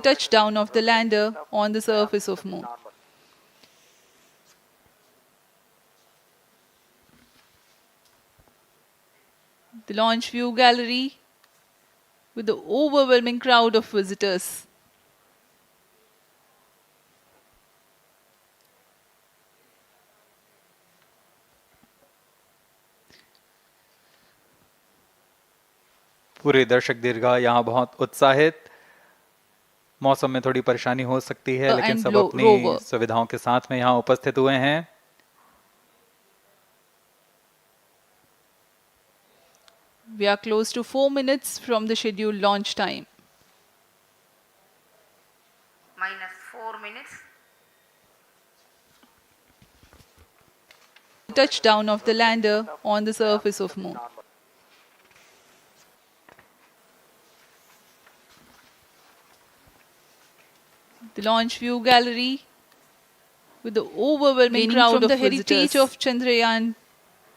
touchdown of the lander on the surface of Moon. The launch view gallery with the overwhelming crowd of visitors. पूरे दर्शक दीर्घा यहाँ बहुत उत्साहित। मौसम में थोड़ी परेशानी हो सकती है, लेकिन सब अपनी सुविधाओं के साथ में यहाँ उपस्थित हुए हैं। We are close to 4 minutes from the scheduled launch time. -4 minutes. Touchdown of the lander on the surface of Moon. The launch view gallery with the overwhelming crowd from of the heritage of Chandrayaan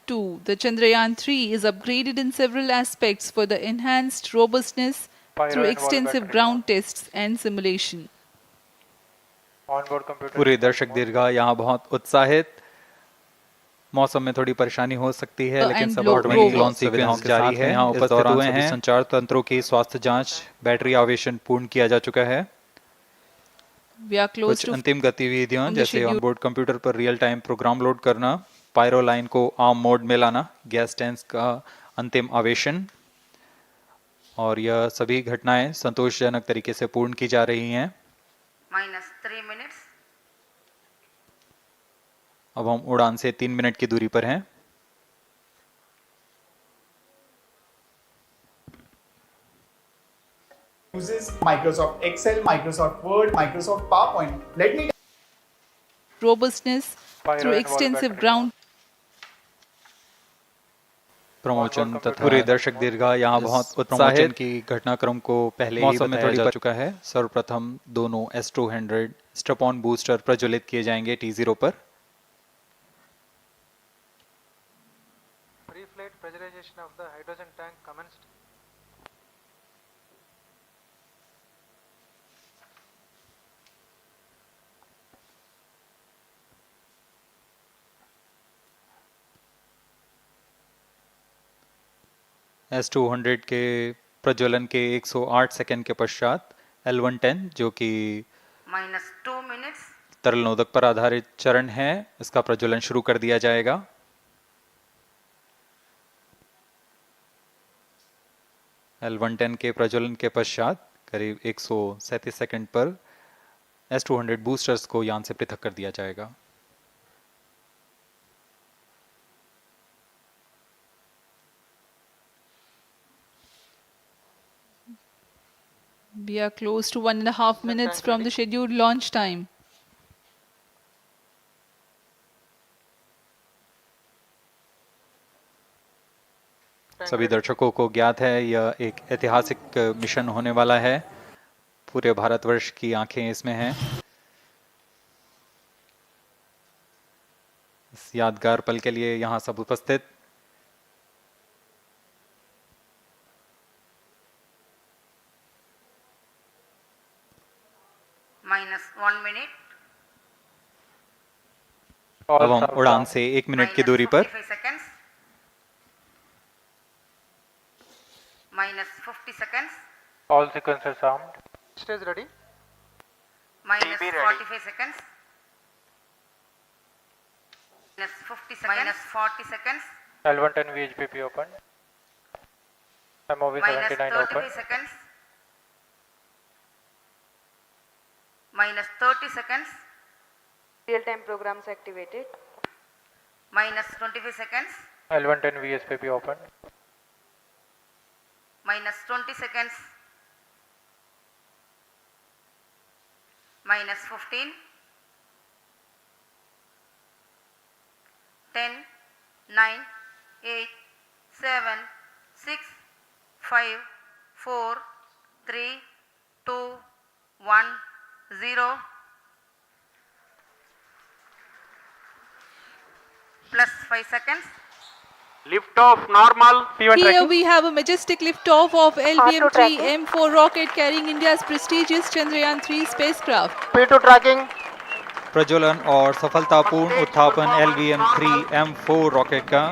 2. The Chandrayaan 3 is upgraded in several aspects for the enhanced robustness through extensive ground tests and simulation. पूरे दर्शक दीर्घा यहाँ बहुत उत्साहित। मौसम में थोड़ी परेशानी हो सकती है, लेकिन सब ऑटोमेटिक लॉन्च सीक्वेंस जारी है। यहाँ उपस्थित हुए हैं। संचार तंत्रों की स्वास्थ्य जांच, बैटरी आवेशन पूर्ण किया जा चुका है। कुछ अंतिम गतिविधियों जैसे ऑनबोर्ड कंप्यूटर पर रियल टाइम प्रोग्राम लोड करना, पायरो लाइन को आर्म मोड में लाना, गैस टैंक का अंतिम आवेशन, और यह सभी घटनाएं संतोषजनक तरीके से पूर्ण की जा रही हैं। -3 minutes. अब हम उड़ान से 3 मिनट की दूरी पर हैं। Uses Microsoft Excel, Microsoft Word, Microsoft PowerPoint. Let me robustness through extensive ground promotion तथा पूरे दर्शक दीर्घा यहाँ बहुत उत्साहित की घटनाक्रम को पहले ही बताया जा चुका है। सर्वप्रथम दोनों S200 स्ट्रैप-ऑन बूस्टर प्रज्वलित किए जाएंगे T0 पर। Pre-flight pressurization of the hydrogen tank commenced. S200 के प्रज्वलन के 108 सेकंड के पश्चात L110 जो कि -2 minutes. तरल नोदक पर आधारित चरण है, इसका प्रज्वलन शुरू कर दिया जाएगा। L110 के प्रज्वलन के पश्चात करीब 137 सेकंड पर S200 बूस्टर्स को यान से पृथक कर दिया जाएगा। We are close to 1.5 minutes from the scheduled launch time. सभी दर्शकों को ज्ञात है यह एक ऐतिहासिक मिशन होने वाला है। पूरे भारतवर्ष की आंखें इसमें हैं। इस यादगार पल के लिए यहाँ सब उपस्थित। -1 minute. अब हम उड़ान से 1 मिनट की दूरी पर -45 seconds. -50 seconds. All sequences armed. Stage ready. -45 seconds. -50 seconds. -40 seconds. L110 VHPP open. MOV 79 open. -33 seconds. -30 seconds. Real-time programs activated. -25 seconds. L110 VSPP open. -20 seconds. -15. 10, 9, 8, 7, 6, 5, 4, 3, 2, 1, 0. Plus 5 seconds. Lift off normal. P1 Here tracking. we have a majestic liftoff of LVM-3 tracking. M4 rocket carrying India's prestigious Chandrayaan-3 spacecraft. P2 tracking. प्रज्वलन और सफलतापूर्ण उत्थापन LVM-3 M4 rocket का।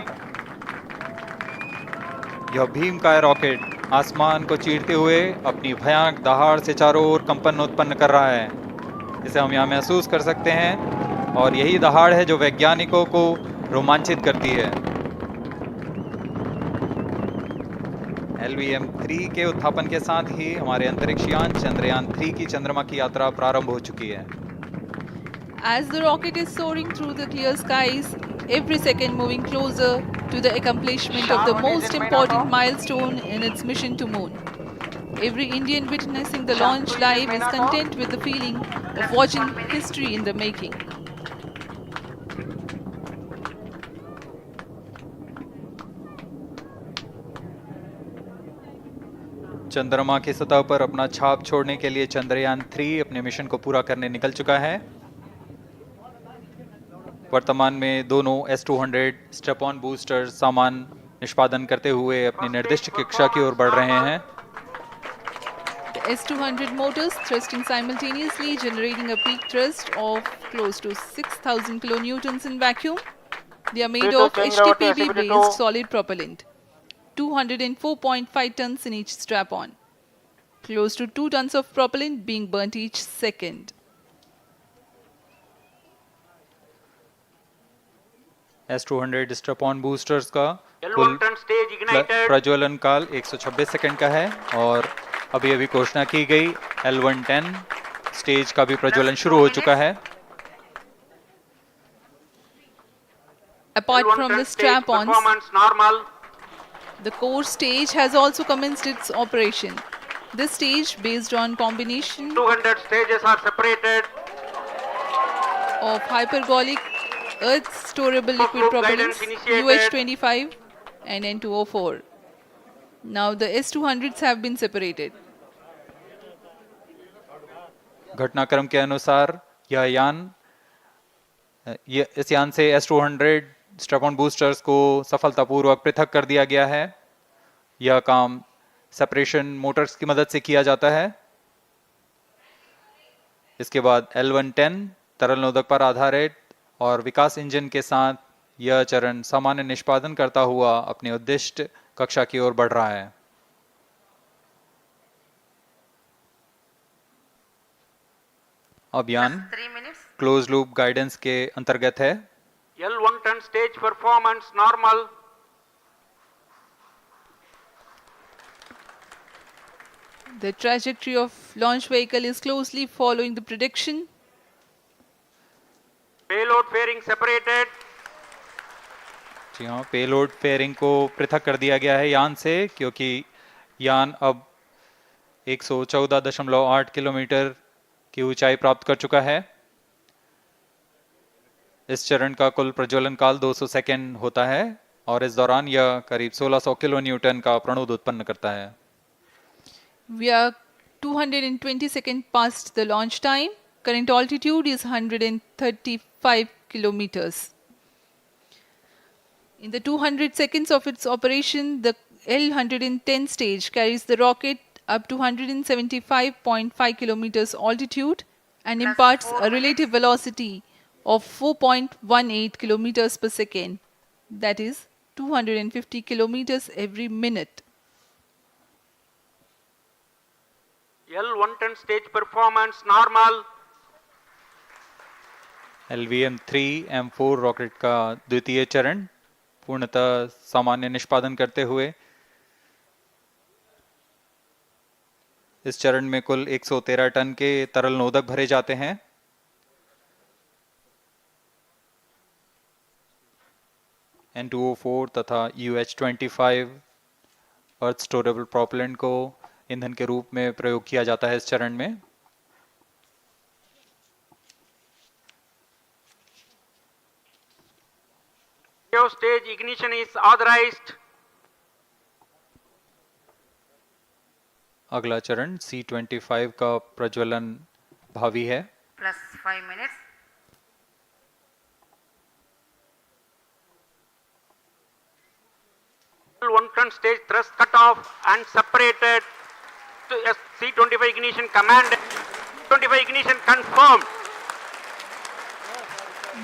यह भीमकाय rocket आसमान को चीरते हुए अपनी भयानक दहाड़ से चारों ओर कंपन उत्पन्न कर रहा है। इसे हम यहाँ महसूस कर सकते हैं और यही दहाड़ है जो वैज्ञानिकों को रोमांचित करती है। LVM-3 के उत्थापन के साथ ही हमारे अंतरिक्ष यान चंद्रयान-3 की चंद्रमा की यात्रा प्रारंभ हो चुकी है। As the rocket is soaring through the clear skies, every second moving closer to the accomplishment of the most important milestone in its mission to moon. Every Indian witnessing the launch live is content with the feeling of watching history in the making. चंद्रमा की सतह पर अपना छाप छोड़ने के लिए चंद्रयान-3 अपने मिशन को पूरा करने निकल चुका है। वर्तमान में दोनों S-200 स्टेप ऑन बूस्टर सामान निष्पादन करते हुए अपनी निर्दिष्ट कक्षा की ओर बढ़ रहे हैं। The S-200 motors thrusting simultaneously, generating a peak thrust of close to 6,000 kilonewtons in vacuum. They are made of HTPB-based solid propellant, 204.5 tons in each strap-on, close to 2 tons of propellant being burnt each second. S-200 step on boosters का कुल प्रज्वलन काल 126 second का है और अभी अभी घोषणा की गई L110 स्टेज का भी प्रज्वलन शुरू हो चुका है। Apart from the strap-ons, the core stage has also commenced its operation. This stage, based on combination 200 stages are separated. of hypergolic earth storable liquid propellants UH-25 and N2O4. Now the S-200s have been separated. घटनाक्रम के अनुसार इस यान से S-200 step on boosters को सफलतापूर्वक पृथक कर दिया गया है। यह काम सेपरेशन मोटर्स की मदद से किया जाता है। इसके बाद L110 तरल नोदक पर आधारित और विकास इंजन के साथ यह चरण सामान्य निष्पादन करता हुआ अपने उद्दिष्ट कक्षा की ओर बढ़ रहा है। अभियान क्लोज लूप गाइडेंस के अंतर्गत है। L110 stage performance normal. The trajectory of launch vehicle is closely following the prediction. Payload fairing separated. जी हाँ, पेलोड फेयरिंग को पृथक कर दिया गया है यान से, क्योंकि यान अब 114.8 किलोमीटर की ऊंचाई प्राप्त कर चुका है। इस चरण का कुल प्रज्वलन काल 200 सेकेंड होता है और इस दौरान यह करीब 1600 किलो न्यूटन का प्रणोद उत्पन्न करता है। We are 220 seconds past the launch time. Current altitude is 135 kilometers. In the 200 seconds of its operation, the L110 stage carries the rocket up to 175.5 kilometers altitude and imparts a relative velocity of 4.18 kilometers per second, that is 250 kilometers every minute. L110 stage performance normal. LVM-3 M4 rocket का द्वितीय चरण पूर्णतः सामान्य निष्पादन करते हुए इस चरण में कुल 113 टन के तरल नोदक भरे जाते हैं। N2O4 तथा UH-25 अर्थ स्टोरेबल प्रोपेलेंट को ईंधन के रूप में प्रयोग किया जाता है इस चरण में। Stage ignition is authorized. अगला चरण C25 का प्रज्वलन भावी है। plus 5 minutes. L1 turn stage thrust cut off and separated. To C25 ignition command. 25 ignition confirmed.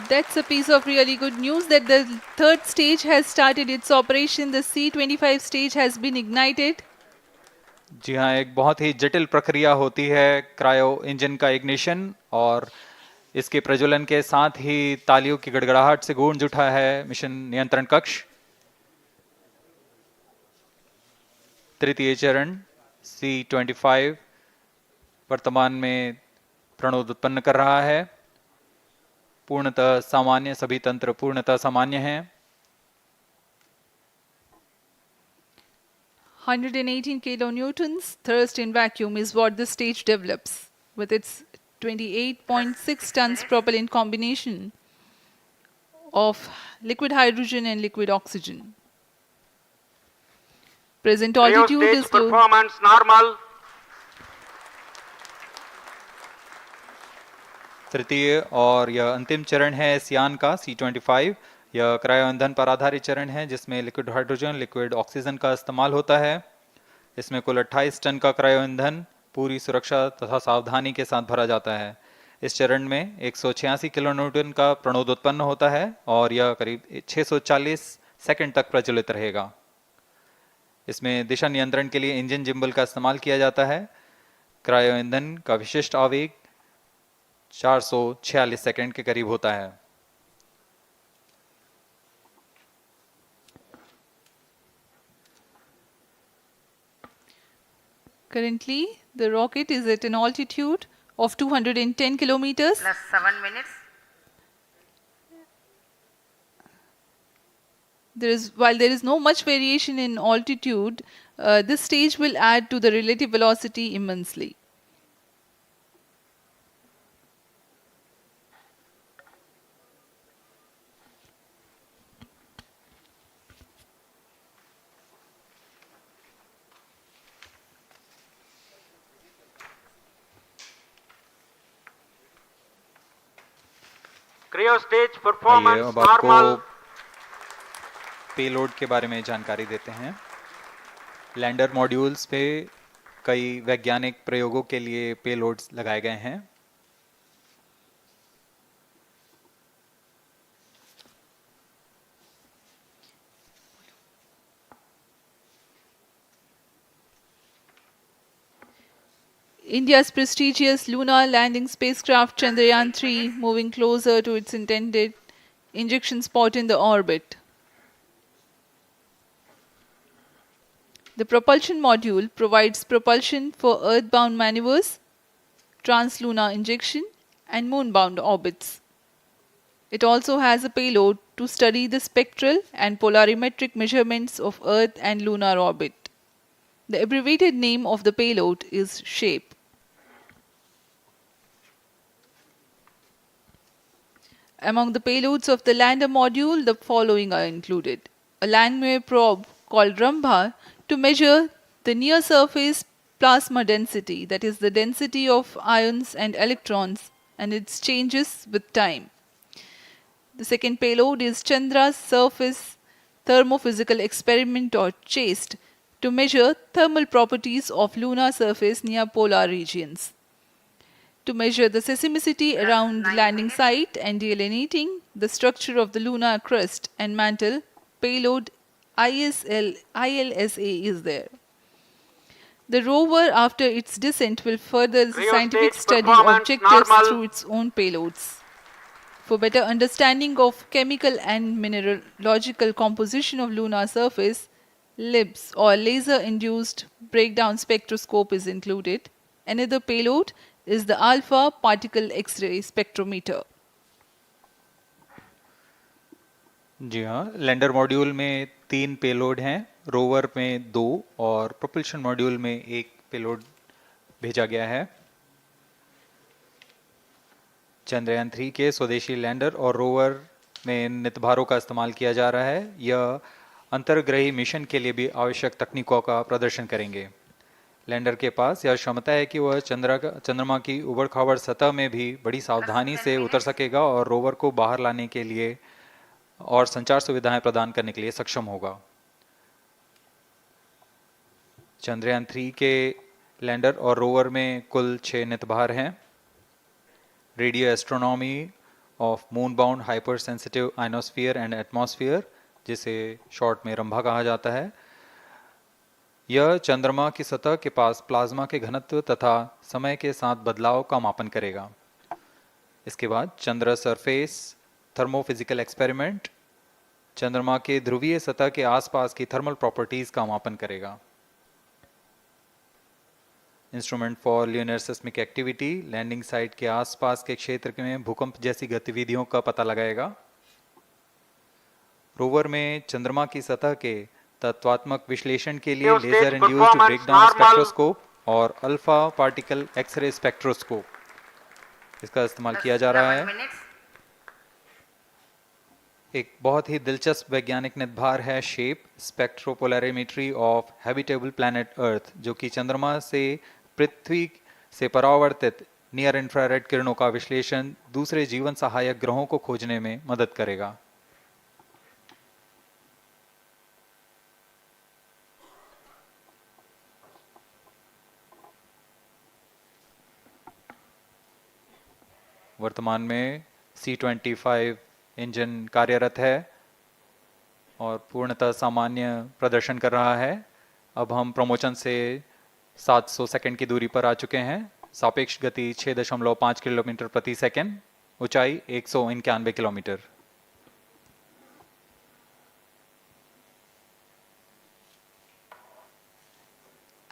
That's a piece of really good news that the third stage has started its operation. The C25 stage has been ignited. जी हाँ, एक बहुत ही जटिल प्रक्रिया होती है cryo engine का ignition, और इसके प्रज्वलन के साथ ही तालियों की गड़गड़ाहट से गूंज उठा है मिशन नियंत्रण कक्ष। तृतीय चरण C25 वर्तमान में प्रणोद उत्पन्न कर रहा है। पूर्णतः सामान्य, सभी तंत्र पूर्णतः सामान्य हैं। 118 kilonewtons thrust in vacuum is what the stage develops with its 28.6 tons propellant combination of liquid hydrogen and liquid oxygen. Present altitude Stage is close. performance normal. तृतीय और यह अंतिम चरण है इस यान का C25। यह क्रायो ईंधन पर आधारित चरण है जिसमें लिक्विड हाइड्रोजन, लिक्विड ऑक्सीजन का इस्तेमाल होता है। इसमें कुल 28 टन का क्रायो ईंधन पूरी सुरक्षा तथा सावधानी के साथ भरा जाता है। इस चरण में 186 किलोन्यूटन का प्रणोद उत्पन्न होता है और यह करीब 640 सेकंड तक प्रज्वलित रहेगा। इसमें दिशा नियंत्रण के लिए इंजन जिम्बल का इस्तेमाल किया जाता है। क्रायो ईंधन का विशिष्ट आवेग 446 सेकंड के करीब होता है। Currently, the rocket is at an altitude of 210 kilometers. Plus 7 minutes. While there is no much variation in altitude, this stage will add to the relative velocity immensely. Cryo stage आइए performance अब आपको normal. Payload के बारे में जानकारी देते हैं। Lander modules पे कई वैज्ञानिक प्रयोगों के लिए पेलोड्स लगाए गए हैं। India's prestigious lunar landing spacecraft Chandrayaan3 moving closer to its intended injection spot in the orbit. The propulsion module provides propulsion for earthbound maneuvers, translunar injection, and moonbound orbits. It also has a payload to study the spectral and polarimetric measurements of Earth and lunar orbit. The abbreviated name of the payload is SHAPE. Among the payloads of the lander module, the following are included. A Langmuir probe called Rambha to measure the near-surface plasma density, that is the density of ions and electrons, and its changes with time. The second payload is Chandra's Surface Thermophysical Experiment or CHASTE to measure thermal properties of lunar surface near polar regions. To measure the seismicity around the landing site and delineating the structure of the lunar crust and mantle, payload ILSA is there. The rover, after its descent, will further the Cryo scientific stage study performance objectives normal. through its own payloads. For better understanding of chemical and mineralogical composition of lunar surface, LIBS or laser-induced breakdown spectroscope is included. Another payload is the alpha particle X-ray spectrometer. जी हाँ, lander module में 3 payload हैं, rover में 2 और propulsion module में 1 payload भेजा गया है। चंद्रयान 3 के स्वदेशी लैंडर और रोवर में नितभारों का इस्तेमाल किया जा रहा है। यह अंतर्ग्रही मिशन के लिए भी आवश्यक तकनीकों का प्रदर्शन करेंगे। लैंडर के पास यह क्षमता है कि वह चंद्रमा की उबड़-खाबड़ सतह में भी बड़ी सावधानी से उतर सकेगा और रोवर को बाहर लाने के लिए और संचार सुविधाएं प्रदान करने के लिए सक्षम होगा। चंद्रयान 3 के लैंडर और रोवर में कुल 6 नितभार हैं। Radio astronomy of moon bound hyper sensitive ionosphere and atmosphere, जिसे शॉर्ट में रंभा कहा जाता है, यह चंद्रमा की सतह के पास प्लाज्मा के घनत्व तथा समय के साथ बदलाव का मापन करेगा। इसके बाद चंद्र सरफेस थर्मोफिजिकल एक्सपेरिमेंट चंद्रमा के ध्रुवीय सतह के आसपास की थर्मल प्रॉपर्टीज का मापन करेगा। Instrument for lunar seismic activity landing site के आसपास के क्षेत्र में भूकंप जैसी गतिविधियों का पता लगाएगा। रोवर में चंद्रमा की सतह के तत्वात्मक विश्लेषण के लिए लेजर इंड्यूस्ड ब्रेकडाउन स्पेक्ट्रोस्कोप और अल्फा पार्टिकल एक्सरे स्पेक्ट्रोस्कोप इसका इस्तेमाल किया जा रहा है। एक बहुत ही दिलचस्प वैज्ञानिक निर्धार है shape स्पेक्ट्रोपोलैरिमेट्री of habitable planet earth, जो कि चंद्रमा से पृथ्वी से परावर्तित नियर इंफ्रारेड किरणों का विश्लेषण दूसरे जीवन सहायक ग्रहों को खोजने में मदद करेगा। वर्तमान में C-25 इंजन कार्यरत है और पूर्णतः सामान्य प्रदर्शन कर रहा है। अब हम प्रमोशन से 700 सेकंड की दूरी पर आ चुके हैं। सापेक्ष गति 6.5 किलोमीटर प्रति सेकंड, ऊंचाई 191 kilometre.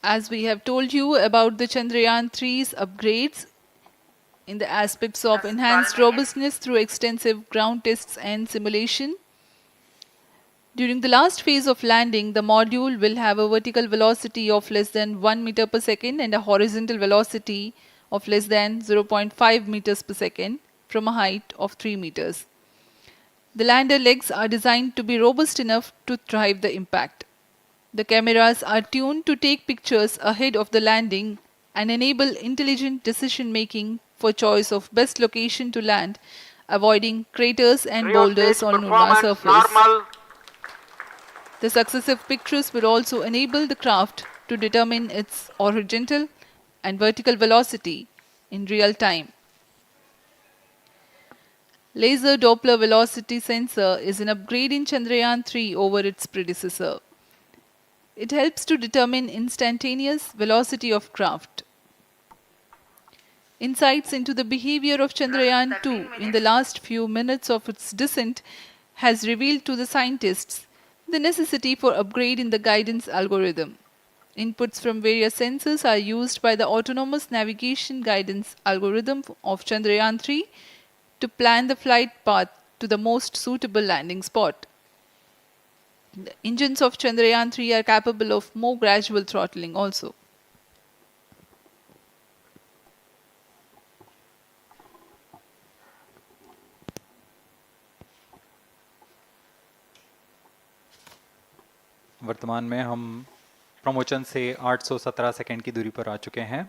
As we have told you about the Chandrayaan-3's upgrades in the aspects of enhanced robustness through extensive ground tests and simulation. During the last phase of landing, the module will have a vertical velocity of less than 1 meter per second and a horizontal velocity of less than 0.5 meters per second from a height of 3 meters. The lander legs are designed to be robust enough to drive the impact. The cameras are tuned to take pictures ahead of the landing and enable intelligent decision making for choice of best location to land, avoiding craters and boulders on lunar surface. The successive pictures will also enable the craft to determine its horizontal and vertical velocity in real time. Laser Doppler velocity sensor is an upgrade in Chandrayaan-3 over its predecessor. It helps to determine instantaneous velocity of craft. Insights into the behavior of Chandrayaan-2 in the last few minutes of its descent has revealed to the scientists the necessity for upgrade in the guidance algorithm. Inputs from various sensors are used by the autonomous navigation guidance algorithm of Chandrayaan-3 to plan the flight path to the most suitable landing spot. The engines of Chandrayaan-3 are capable of more gradual throttling also. वर्तमान में हम promotion से 817 second की दूरी पर आ चुके हैं।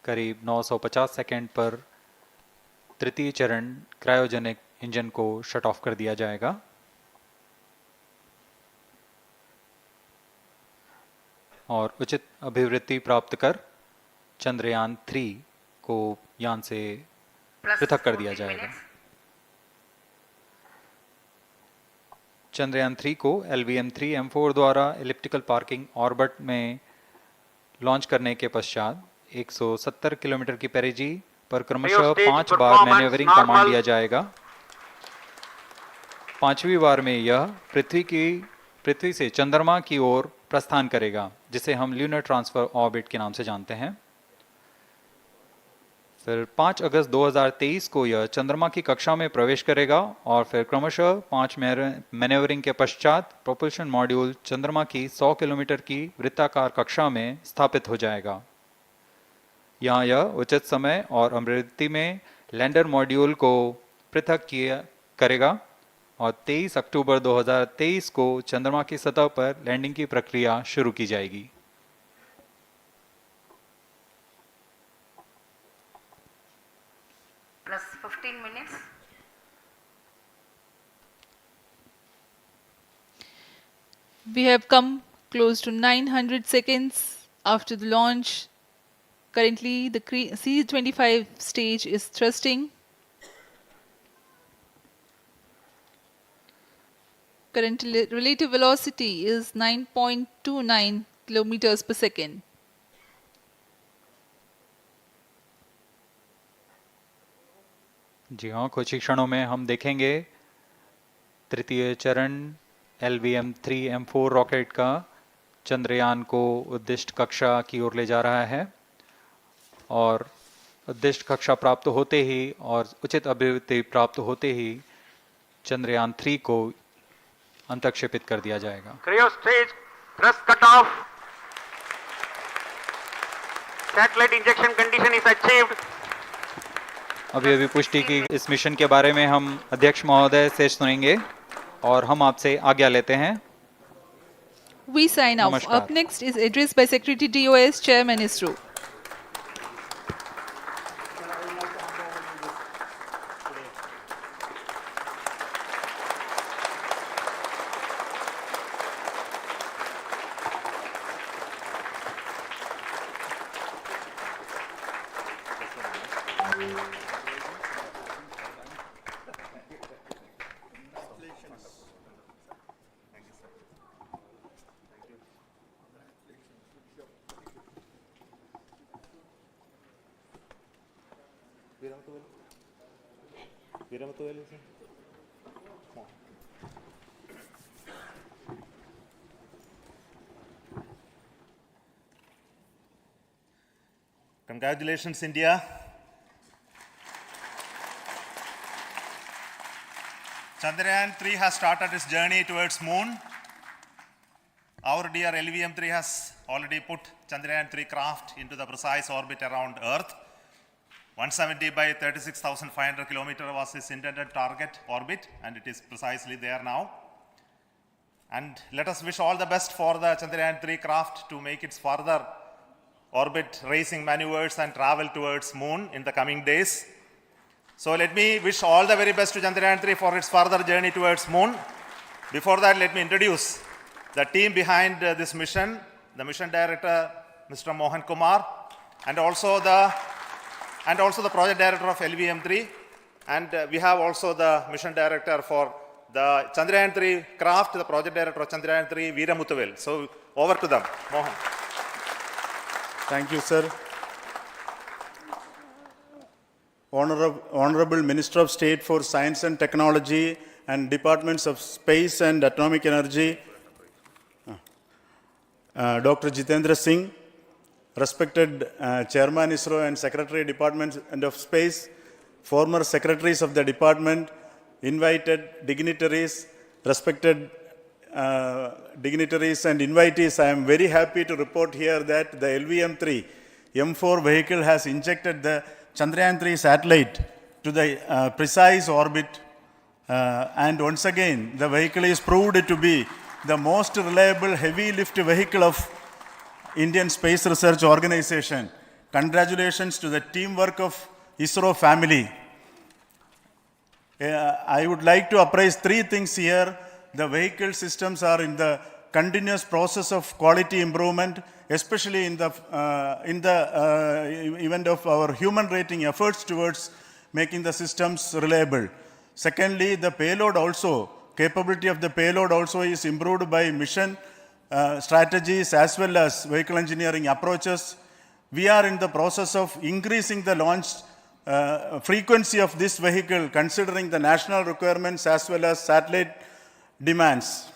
करीब 950 सेकंड पर तृतीय चरण क्रायोजेनिक इंजन को शट ऑफ कर दिया जाएगा। और उचित अभिवृत्ति प्राप्त कर चंद्रयान 3 को यान से पृथक कर दिया जाएगा। चंद्रयान 3 को LVM-3M4 द्वारा एलिप्टिकल पार्किंग ऑर्बिट में लॉन्च करने के पश्चात 170 किलोमीटर की पेरिजी पर क्रमशः 5 बार मैन्यूवरिंग कमांड दिया जाएगा। 5वीं बार में यह पृथ्वी से चंद्रमा की ओर प्रस्थान करेगा, जिसे हम ल्यूनर ट्रांसफर ऑर्बिट के नाम से जानते हैं। फिर 5 अगस्त 2023 को यह चंद्रमा की कक्षा में प्रवेश करेगा और फिर क्रमशः 5 मैन्यूवरिंग के पश्चात प्रोपल्शन मॉड्यूल चंद्रमा की 100 किलोमीटर की वृत्ताकार कक्षा में स्थापित हो जाएगा। यहाँ यह उचित समय और अभिवृत्ति में लैंडर मॉड्यूल को पृथक करेगा और 23 अक्टूबर 2023 को चंद्रमा की सतह पर लैंडिंग की प्रक्रिया शुरू की जाएगी। Plus 15 minutes. We have come close to 900 seconds after the launch. Currently, the C-25 stage is thrusting. Current relative velocity is 9.29 kilometers per second. जी हाँ, कुछ ही क्षणों में हम देखेंगे तृतीय चरण LVM-3M4 रॉकेट का चंद्रयान को उद्दिष्ट कक्षा की ओर ले जा रहा है और उद्दिष्ट कक्षा प्राप्त होते ही और उचित अभिवृद्धि प्राप्त होते ही चंद्रयान 3 को अंतक्षेपित कर दिया जाएगा। Cryo stage thrust cutoff. Satellite injection condition is achieved. अभी पुष्टि की इस मिशन के बारे में हम अध्यक्ष महोदय से सुनेंगे और हम आपसे आज्ञा लेते हैं। We sign off. नमस्कार। Up next is address by Secretary DOS, Chairman ISRO. Congratulations, India. Chandrayaan3 has started its journey towards moon. Our dear LVM-3 has already put Chandrayaan-3 craft into the precise orbit around Earth. 170 by 36,500 kilometers was its intended target orbit, and it is precisely there now. And let us wish all the best for the Chandrayaan-3 craft to make its further orbit racing maneuvers and travel towards moon in the coming days. So let me wish all the very best to Chandrayaan-3 for its further journey towards moon. Before that, let me introduce the team behind this mission, the mission director, Mr. Mohan Kumar, and also the project director of LVM-3, and we have also the mission director for the Chandrayaan-3 craft, the project director of Chandrayaan-3, Veera Muthuvel. So over to them, Mohan. Thank you, sir. Honorable Minister of State for Science and Technology and Departments of Space and Atomic Energy, Dr. Jitendra Singh, respected Chairman ISRO and Secretary Department of Space, former secretaries of the department, invited dignitaries, respected dignitaries and invitees, I am very happy to report here that the LVM-3 M4 vehicle has injected the Chandrayaan-3 satellite to the precise orbit, and once again the vehicle is proved to be the most reliable heavy lift vehicle of Indian Space Research Organization. Congratulations to the teamwork of ISRO family. I would like to appraise three things here. The vehicle systems are in the continuous process of quality improvement, especially in the event of our human rating efforts towards making the systems reliable. Secondly, the payload also, capability of the payload also is improved by mission strategies as well as vehicle engineering approaches. We are in the process of increasing the launch frequency of this vehicle considering the national requirements as well as satellite demands.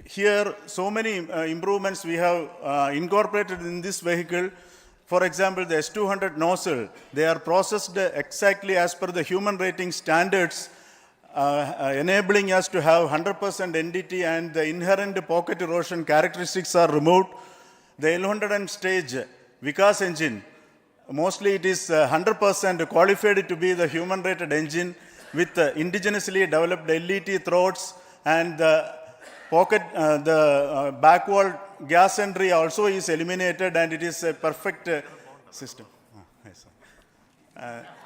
Here, so many improvements we have incorporated in this vehicle. For example, the S200 nozzle, they are processed exactly as per the human rating standards, enabling us to have 100% NDT, and the inherent pocket erosion characteristics are removed. The L100 stage Vikas engine, mostly it is 100% qualified to be the human rated engine with indigenously developed LET throats, and the pocket, the back wall gas entry also is eliminated, and it is a perfect system. Yes,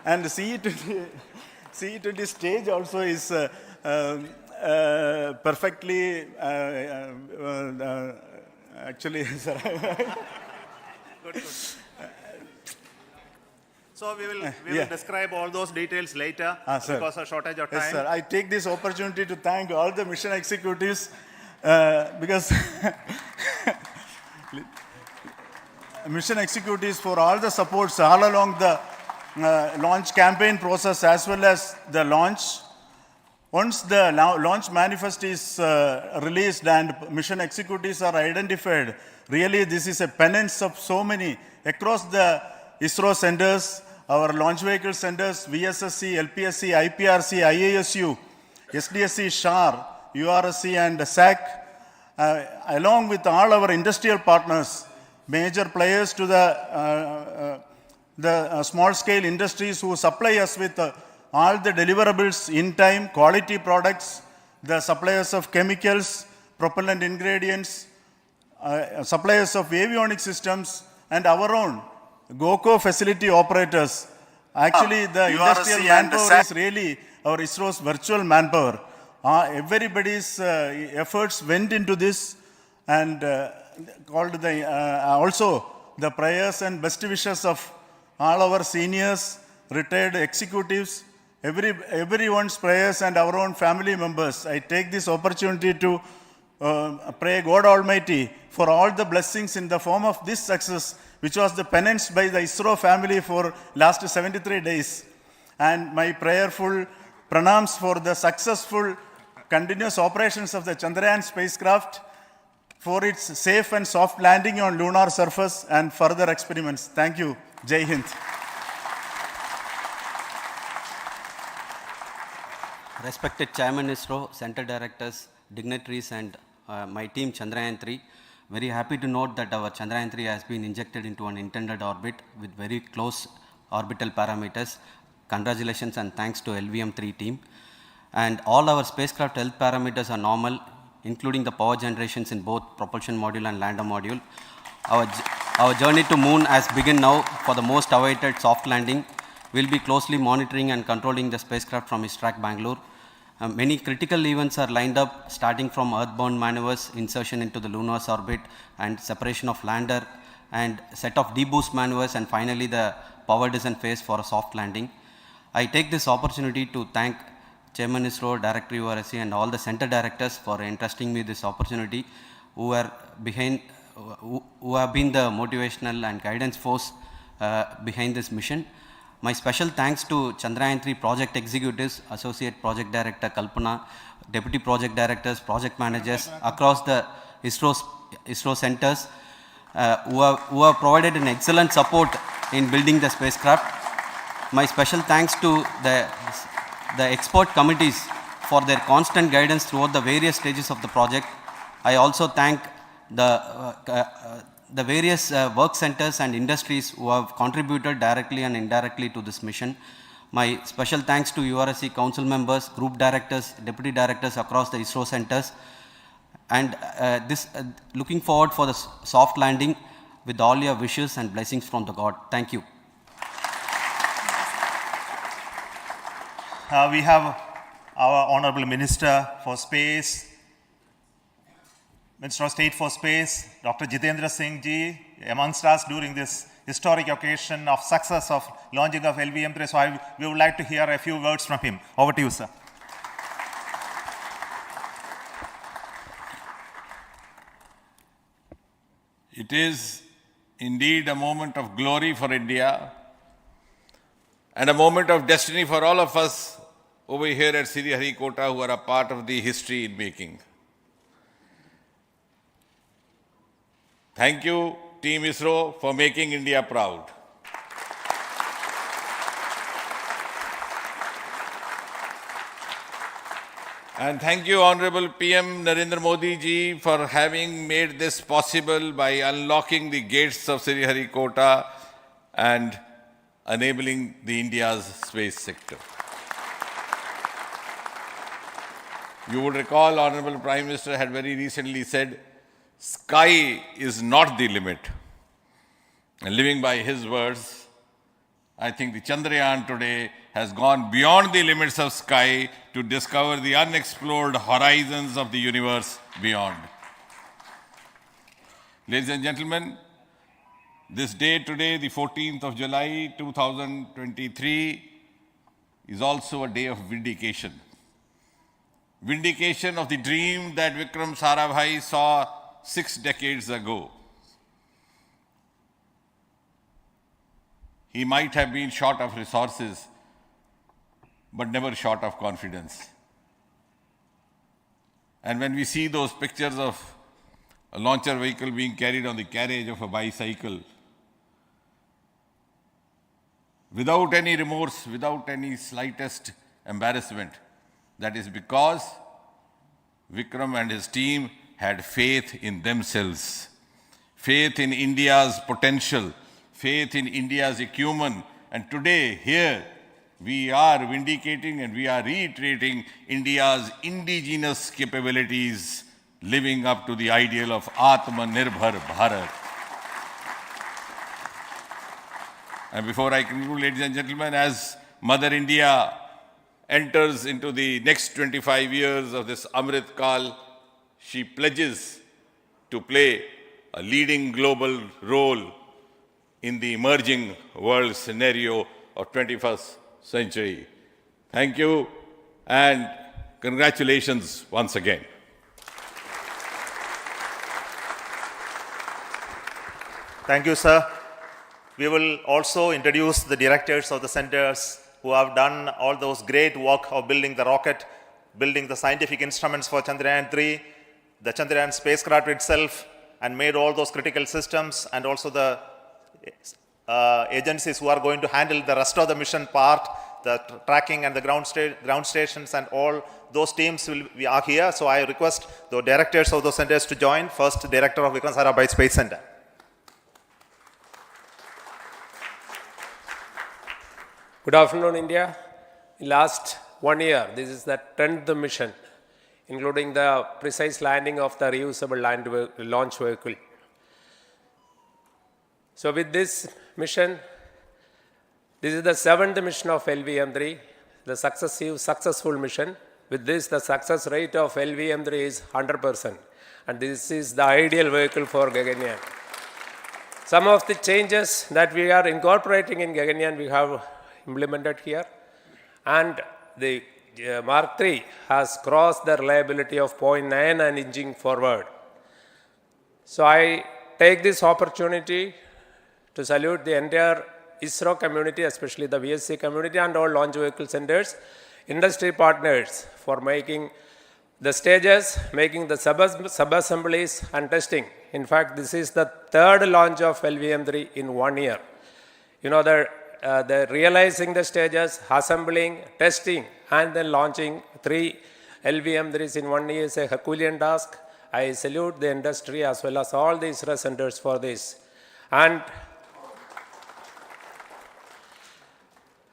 and the CE20 stage also is perfectly, actually, sir. So we will describe all those details later because of shortage of time. Yes, sir. I take this opportunity to thank all the mission executives because mission executives for all the supports all along the launch campaign process as well as the launch. Once the launch manifest is released and mission executives are identified, really this is a penance of so many across the ISRO centers, our launch vehicle centers, VSSC, LPSC, IPRC, IASU, SDSC, SHAR, URSC and SAC, along with all our industrial partners, major players to the small-scale industries who supply us with all the deliverables in time, quality products, the suppliers of chemicals, propellant ingredients, suppliers of avionics systems, and our own GOCO facility operators. Actually, the industrial manpower is really our ISRO's virtual manpower. Everybody's efforts went into this and called the also the prayers and best wishes of all our seniors, retired executives, everyone's prayers and our own family members. I take this opportunity to pray God Almighty for all the blessings in the form of this success, which was the penance by the ISRO family for last 73 days. And my prayerful pranams for the successful continuous operations of the Chandrayaan spacecraft, for its safe and soft landing on lunar surface and further experiments. Thank you. Jai Hind. Respected Chairman ISRO, Center Directors, dignitaries and my team Chandrayaan3, very happy to note that our Chandrayaan3 has been injected into an intended orbit with very close orbital parameters. Congratulations and thanks to LVM3 team. And all our spacecraft health parameters are normal, including the power generations in both propulsion module and lander module. Our journey to moon has begun now for the most awaited soft landing. We'll be closely monitoring and controlling the spacecraft from ISTRAC Bangalore. Many critical events are lined up, starting from earthbound maneuvers, insertion into the lunar orbit, and separation of lander, and set of deboost maneuvers, and finally the power descent phase for a soft landing. I take this opportunity to thank Chairman ISRO, Director URSC, and all the center directors for entrusting me this opportunity, who have been the motivational and guidance force behind this mission. My special thanks to Chandrayaan3 project executives, Associate Project Director Kalpana, Deputy Project Directors, Project Managers across the ISRO centers who have provided an excellent support in building the spacecraft. My special thanks to the expert committees for their constant guidance throughout the various stages of the project. I also thank the various work centers and industries who have contributed directly and indirectly to this mission. My special thanks to URSC council members, group directors, deputy directors across the ISRO centers, and looking forward for the soft landing with all your wishes and blessings from the God. Thank you. We have our Honorable Minister for Space, Minister of State for Space, Dr. Jitendra Singh ji, amongst us during this historic occasion of success of launching of LVM3. So we would like to hear a few words from him. Over to you, sir. It is indeed a moment of glory for India and a moment of destiny for all of us over here at Sriharikota who are a part of the history in making. Thank you, Team ISRO, for making India proud. And thank you, Honorable PM Narendra Modi ji, for having made this possible by unlocking the gates of Sriharikota and enabling the India's space sector. You would recall, Honorable Prime Minister had very recently said, sky is not the limit. And living by his words, I think the Chandrayaan today has gone beyond the limits of sky to discover the unexplored horizons of the universe beyond. Ladies and gentlemen, this day today, the 14th of July 2023, is also a day of vindication. Vindication of the dream that Vikram Sarabhai saw 6 decades ago. He might have been short of resources, but never short of confidence. And when we see those pictures of a launcher vehicle being carried on the carriage of a bicycle, without any remorse, without any slightest embarrassment, that is because Vikram and his team had faith in themselves, faith in India's potential, faith in India's acumen. And today, here, we are vindicating and we are reiterating India's indigenous capabilities, living up to the ideal of Atmanirbhar Bharat. And before I conclude, ladies and gentlemen, as Mother India enters into the next 25 years of this Amrit Kal, she pledges to play a leading global role in the emerging world scenario of 21st century. Thank you and congratulations once again. Thank you, sir. We will also introduce the directors of the centers who have done all those great work of building the rocket, building the scientific instruments for Chandrayaan3, the Chandrayaan spacecraft itself, and made all those critical systems, and also the agencies who are going to handle the rest of the mission part, the tracking and the ground stations, and all those teams are here. So I request the directors of those centers to join. First, Director of Vikram Sarabhai Space Center. Good afternoon, India. In last 1 year, this is the 10th mission, including the precise landing of the reusable launch vehicle. So with this mission, this is the 7th mission of LVM3, the successful mission. With this, the success rate of LVM3 is 100%. And this is the ideal vehicle for Gaganyaan. Some of the changes that we are incorporating in Gaganyaan, we have implemented here, and the Mark III has crossed the reliability of 0.9 and inching forward. So I take this opportunity to salute the entire ISRO community, especially the VSC community and all launch vehicle centers, industry partners for making the stages, making the sub-assemblies and testing. In fact, this is the 3rd launch of LVM3 in 1 year. You know, the realizing the stages, assembling, testing, and then launching 3 LVM3s in 1 year is a Herculean task. I salute the industry as well as all the ISRO centers for this. And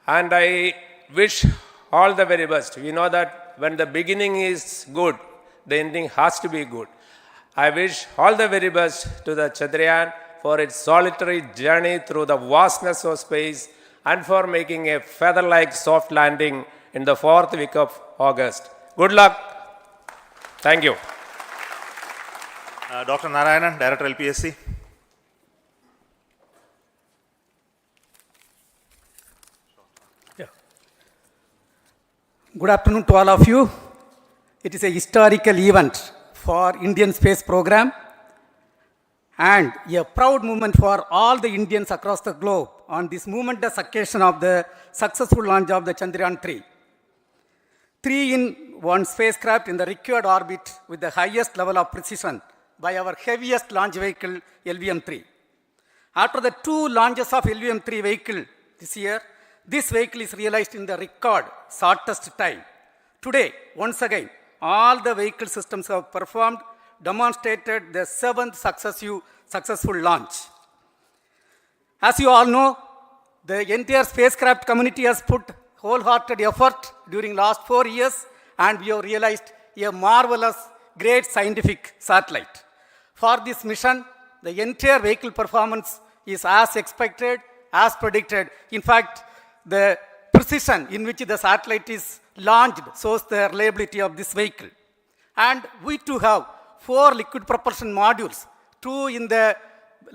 I wish all the very best. We know that when the beginning is good, the ending has to be good. I wish all the very best to the Chandrayaan for its solitary journey through the vastness of space and for making a feather-like soft landing in the 4th week of August. Good luck. Thank you. Dr. Narayanan, Director LPSC. Good afternoon to all of you. It is a historical event for Indian space program and a proud moment for all the Indians across the globe on this momentous occasion of the successful launch of the Chandrayaan3. 3-in-1 spacecraft in the required orbit with the highest level of precision by our heaviest launch vehicle, LVM3. After the 2 launches of LVM3 vehicle this year, this vehicle is realized in the record shortest time. Today, once again, all the vehicle systems have performed, demonstrated the 7th successful launch. As you all know, the entire spacecraft community has put wholehearted effort during last 4 years, and we have realized a marvelous, great scientific satellite. For this mission, the entire vehicle performance is as expected, as predicted. In fact, the precision in which the satellite is launched shows the reliability of this vehicle. And we too have 4 liquid propulsion modules, 2 in the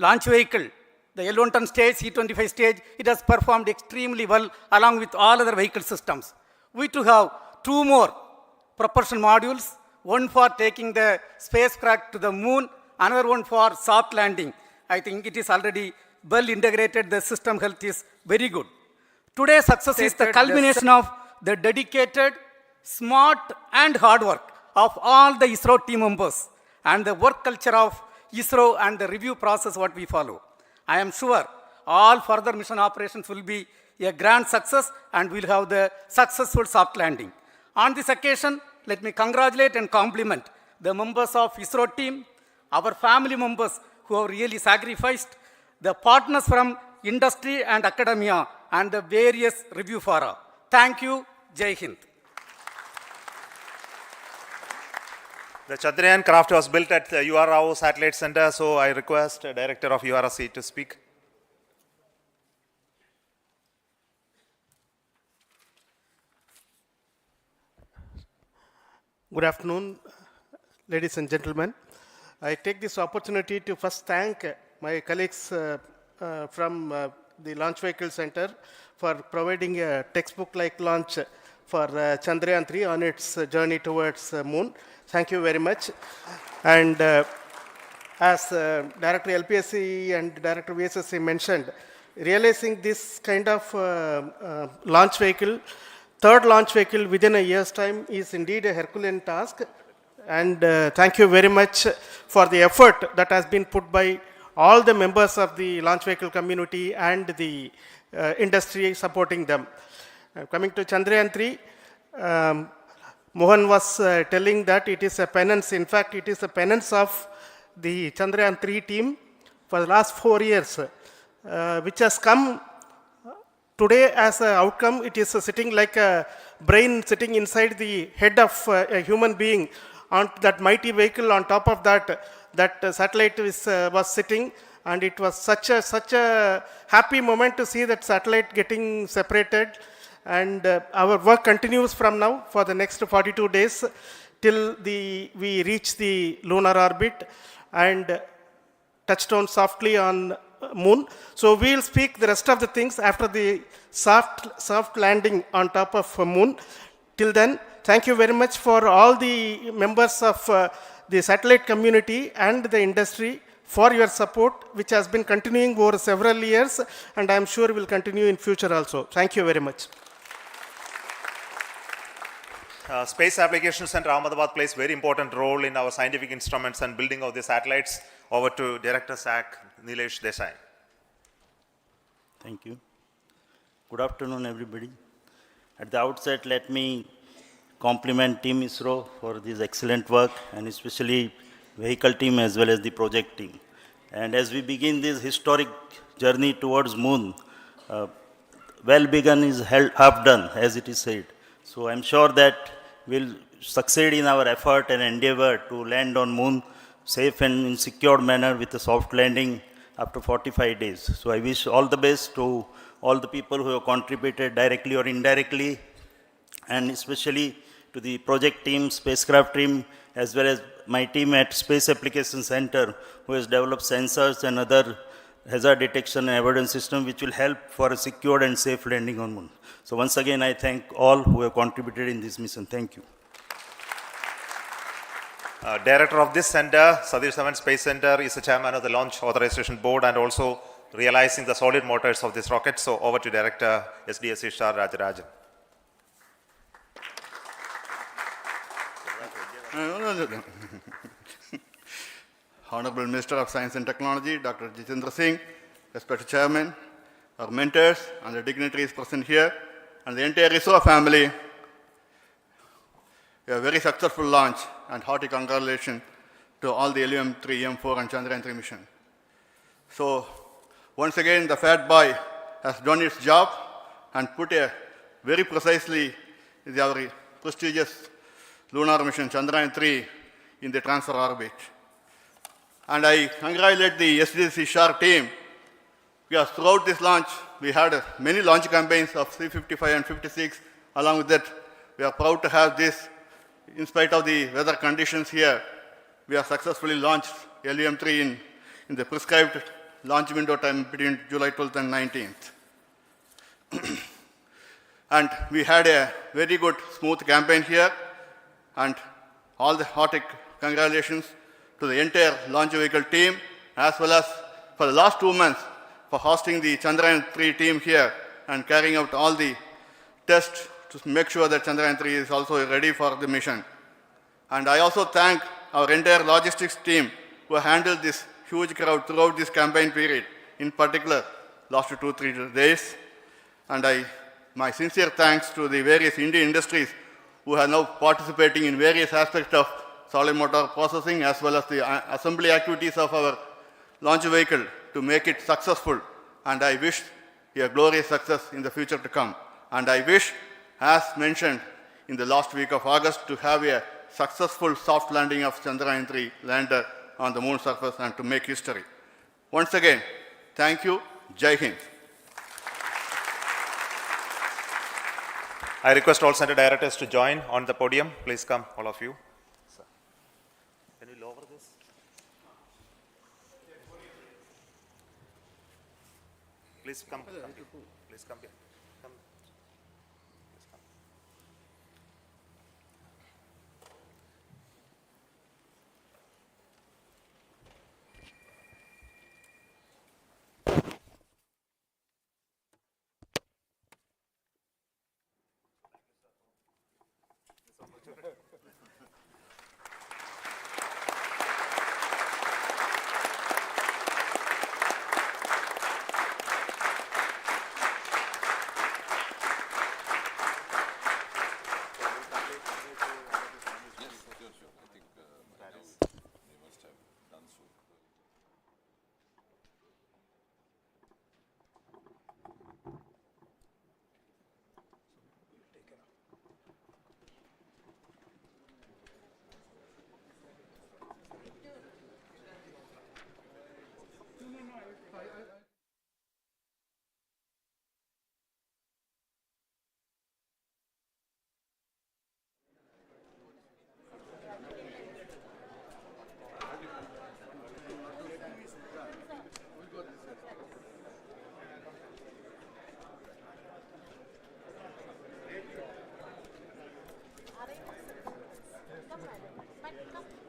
launch vehicle. The L110 stage, C25 stage, it has performed extremely well along with all other vehicle systems. We too have 2 more propulsion modules, one for taking the spacecraft to the moon, another one for soft landing. I think it is already well integrated, the system health is very good. Today's success is the culmination of the dedicated, smart and hard work of all the ISRO team members and the work culture of ISRO and the review process what we follow. I am sure all further mission operations will be a grand success and we'll have the successful soft landing. On this occasion, let me congratulate and compliment the members of ISRO team, our family members who have really sacrificed, the partners from industry and academia, and the various review fora. Thank you. Jai Hind. The Chandrayaan craft was built at the UR Rao Satellite Center, so I request the Director of URC to speak. Good afternoon, ladies and gentlemen. I take this opportunity to first thank my colleagues from the Launch Vehicle Center for providing a textbook-like launch for Chandrayaan3 on its journey towards moon. Thank you very much. And as Director LPSC and Director VSSC mentioned, realizing this kind of launch vehicle, third launch vehicle within a year's time is indeed a Herculean task. And thank you very much for the effort that has been put by all the members of the launch vehicle community and the industry supporting them. Coming to Chandrayaan3, Mohan was telling that it is a penance. In fact, it is a penance of the Chandrayaan3 team for the last 4 years, which has come today as an outcome. It is sitting like a brain sitting inside the head of a human being on that mighty vehicle. On top of that, that satellite was sitting, and it was such a happy moment to see that satellite getting separated. And our work continues from now for the next 42 days till we reach the lunar orbit and touch down softly on moon. So we will speak the rest of the things after the soft landing on top of moon. Till then, thank you very much for all the members of the satellite community and the industry for your support, which has been continuing over several years, and I am sure will continue in future also. Thank you very much. Space Application Center Ahmedabad plays very important role in our scientific instruments and building of the satellites. Over to Director SAC, Nilesh Desai. Thank you. Good afternoon, everybody. At the outset, let me compliment Team ISRO for this excellent work, and especially vehicle team as well as the project team. And as we begin this historic journey towards moon, well begun is half done, as it is said. So I'm sure that we'll succeed in our effort and endeavor to land on moon safe and in secure manner with a soft landing after 45 days. So I wish all the best to all the people who have contributed directly or indirectly, and especially to the project team, spacecraft team, as well as my team at Space Application Center, who has developed sensors and other hazard detection and avoidance system which will help for a secured and safe landing on moon. So once again, I thank all who have contributed in this mission. Thank you. Director of this center, Satish Dhawan Space Center, is the chairman of the Launch Authorization Board and also realizing the solid motors of this rocket. So over to Director SDSC Shah Rajarajan. Honorable Minister of Science and Technology, Dr. Jitendra Singh, respected Chairman, our mentors and the dignitaries present here, and the entire ISRO family, a very successful launch and hearty congratulations to all the LVM-3, EM4 and Chandrayaan-3 mission. So, once again, the Fat Boy has done its job and put a very precisely our prestigious lunar mission Chandrayaan-3 in the transfer orbit. And I congratulate the SDSC SHAR team, because throughout this launch, we had many launch campaigns of C-55 and 56. Along with that, we are proud to have this. In spite of the weather conditions here, we have successfully launched LVM-3 in the prescribed launch window time between July 12th and 19th. And we had a very good, smooth campaign here, and all the hearty congratulations to the entire launch vehicle team, as well as for the last 2 months for hosting the Chandrayaan-3 team here and carrying out all the tests to make sure that Chandrayaan-3 is also ready for the mission. And I also thank our entire logistics team who handled this huge crowd throughout this campaign period, in particular last 2-3 days. And my sincere thanks to the various Indian industries who are now participating in various aspects of solid motor processing as well as the assembly activities of our launch vehicle to make it successful. And I wish a glorious success in the future to come. And I wish, as mentioned in the last week of August, to have a successful soft landing of Chandrayaan-3 lander on the moon surface and to make history. Once again, thank you. Jai Hind. I request all center directors to join on the podium. Please come, all of you. Can you lower this? Please come. Please come here. Come. Please come.